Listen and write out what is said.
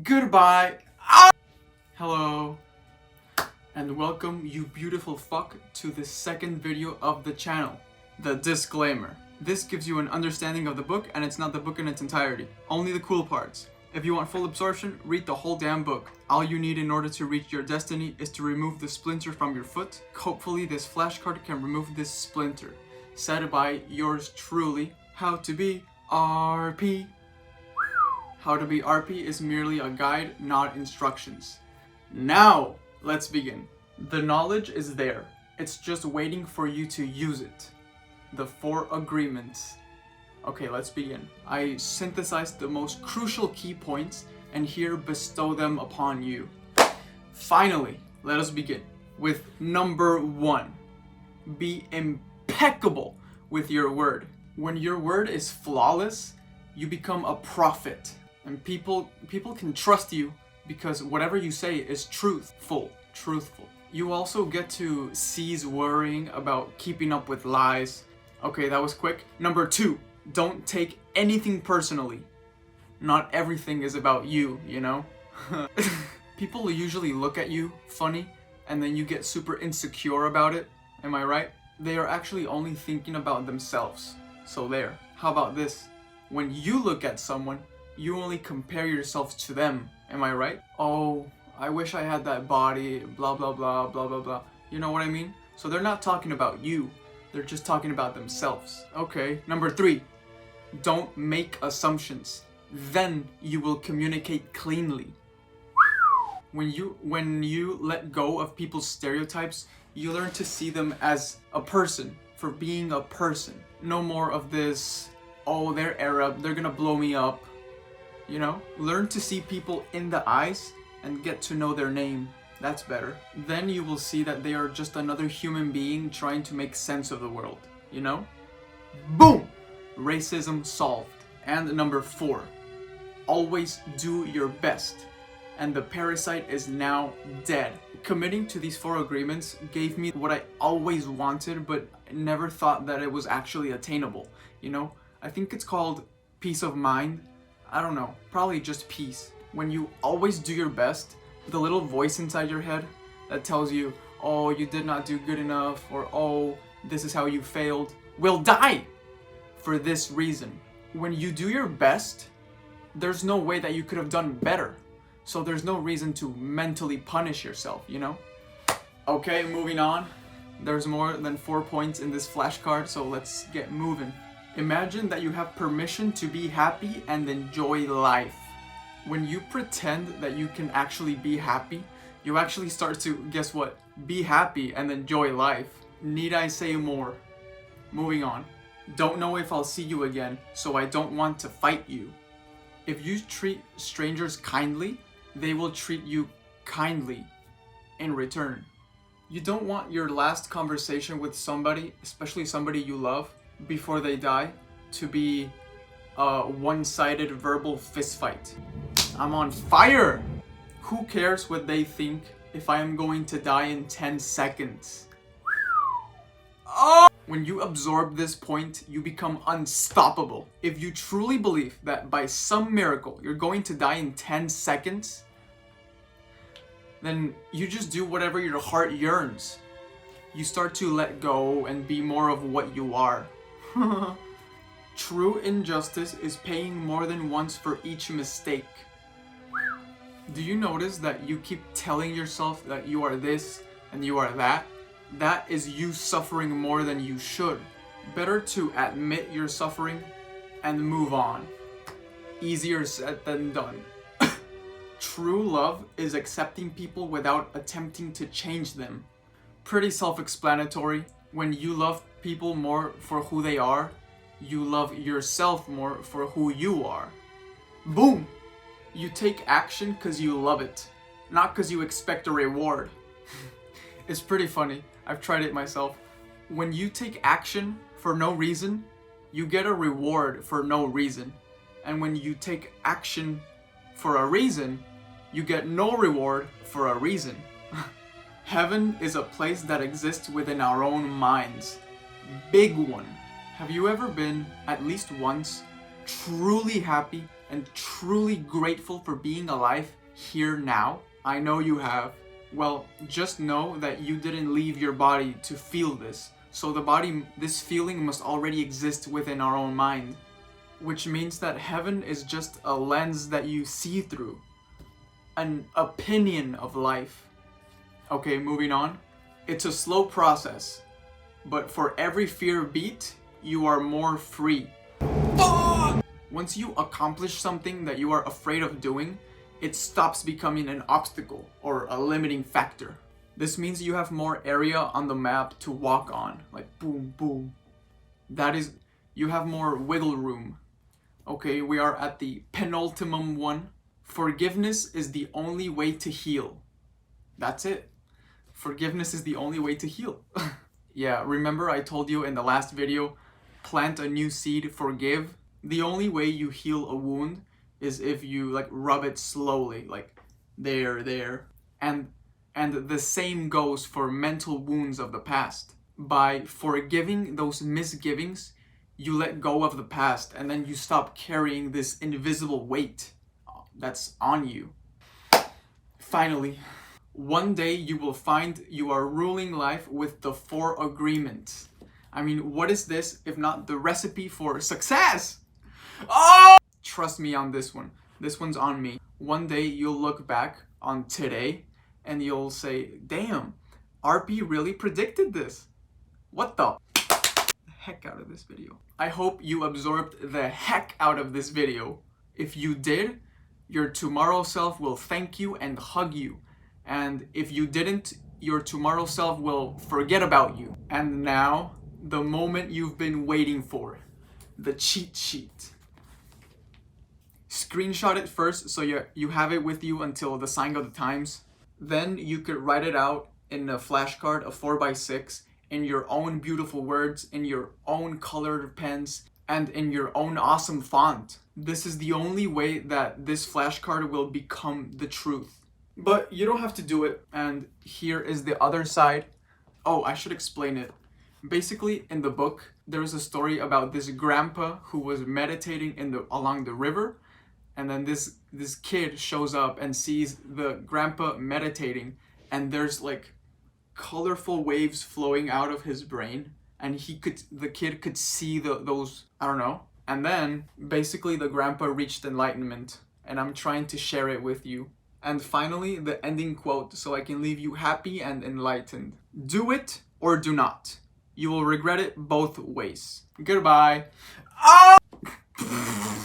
Goodbye. Ah! Hello. And welcome, you beautiful fuck, to the second video of the channel. The disclaimer. This gives you an understanding of the book, and it's not the book in its entirety. Only the cool parts. If you want full absorption, read the whole damn book. All you need in order to reach your destiny is to remove the splinter from your foot. Hopefully this flashcard can remove this splinter. Said by yours truly, How to Be RP. How to Be RP is merely a guide, not instructions. Now, let's begin. The knowledge is there. It's just waiting for you to use it. The 4 agreements. Okay, let's begin. I synthesized the most crucial key points and here bestow them upon you. Finally, let us begin with number 1. Be impeccable with your word. When your word is flawless, you become a prophet. And people can trust you because whatever you say is truthful. You also get to cease worrying about keeping up with lies. Okay, that was quick. Number 2, don't take anything personally. Not everything is about you, you know? People usually look at you funny and then you get super insecure about it. Am I right? They are actually only thinking about themselves. So there. How about this? When you look at someone, you only compare yourself to them. Am I right? Oh, I wish I had that body, blah, blah, blah, blah, blah, blah. You know what I mean? So they're not talking about you. They're just talking about themselves. Okay, number 3. Don't make assumptions. Then you will communicate cleanly. When you let go of people's stereotypes, you learn to see them as a person for being a person. No more of this, oh, they're Arab, they're gonna blow me up. You know, learn to see people in the eyes and get to know their name. That's better. Then you will see that they are just another human being trying to make sense of the world. You know? Boom! Racism solved. And number 4, always do your best. And the parasite is now dead. Committing to these 4 agreements gave me what I always wanted, but never thought that it was actually attainable. You know? I think it's called peace of mind. I don't know, probably just peace. When you always do your best, the little voice inside your head that tells you, oh, you did not do good enough, or oh, this is how you failed, will die for this reason. When you do your best, there's no way that you could have done better. So there's no reason to mentally punish yourself, you know? Okay, moving on. There's more than 4 points in this flashcard, so let's get moving. Imagine that you have permission to be happy and enjoy life. When you pretend that you can actually be happy, you actually start to, guess what? Be happy and enjoy life. Need I say more? Moving on. Don't know if I'll see you again, so I don't want to fight you. If you treat strangers kindly, they will treat you kindly in return. You don't want your last conversation with somebody, especially somebody you love, before they die, to be a one-sided verbal fistfight. I'm on fire! Who cares what they think if I am going to die in 10 seconds? Oh! When you absorb this point, you become unstoppable. If you truly believe that by some miracle you're going to die in 10 seconds, then you just do whatever your heart yearns. You start to let go and be more of what you are. True injustice is paying more than once for each mistake. Do you notice that you keep telling yourself that you are this and you are that? That is you suffering more than you should. Better to admit your suffering and move on. Easier said than done. True love is accepting people without attempting to change them. Pretty self-explanatory. When you love people more for who they are, you love yourself more for who you are. Boom! You take action because you love it, not because you expect a reward. It's pretty funny. I've tried it myself. When you take action for no reason, you get a reward for no reason. And when you take action for a reason, you get no reward for a reason. Heaven is a place that exists within our own minds. Big one. Have you ever been, at least once, truly happy and truly grateful for being alive here now? I know you have. Well, just know that you didn't leave your body to feel this. So this feeling must already exist within our own mind. Which means that heaven is just a lens that you see through. An opinion of life. Okay, moving on. It's a slow process, but for every fear beat, you are more free. Fuck! Once you accomplish something that you are afraid of doing, it stops becoming an obstacle or a limiting factor. This means you have more area on the map to walk on, like boom, boom. That is, you have more wiggle room. Okay, we are at the penultimum one. Forgiveness is the only way to heal. That's it. Forgiveness is the only way to heal. Yeah, remember I told you in the last video, plant a new seed, forgive. The only way you heal a wound is if you like rub it slowly, like there. And the same goes for mental wounds of the past. By forgiving those misgivings, you let go of the past and then you stop carrying this invisible weight that's on you. Finally, one day you will find you are ruling life with the 4 agreements. I mean, what is this if not the recipe for success? Oh! Trust me on this one. This one's on me. One day you'll look back on today and you'll say, damn, ARPI really predicted this. What the heck out of this video? I hope you absorbed the heck out of this video. If you did, your tomorrow self will thank you and hug you. And if you didn't, your tomorrow self will forget about you. And now, the moment you've been waiting for. The cheat sheet. Screenshot it first so you have it with you until the sign of the times. Then you could write it out in a flashcard, a 4x6, in your own beautiful words, in your own colored pens, and in your own awesome font. This is the only way that this flashcard will become the truth. But you don't have to do it, and here is the other side. Oh, I should explain it. Basically, in the book, there is a story about this grandpa who was meditating along the river, and then this kid shows up and sees the grandpa meditating, and there's like colorful waves flowing out of his brain, and the kid could see those, I don't know. And then basically the grandpa reached enlightenment, and I'm trying to share it with you. And finally, the ending quote, so I can leave you happy and enlightened. Do it or do not. You will regret it both ways. Goodbye. Oh!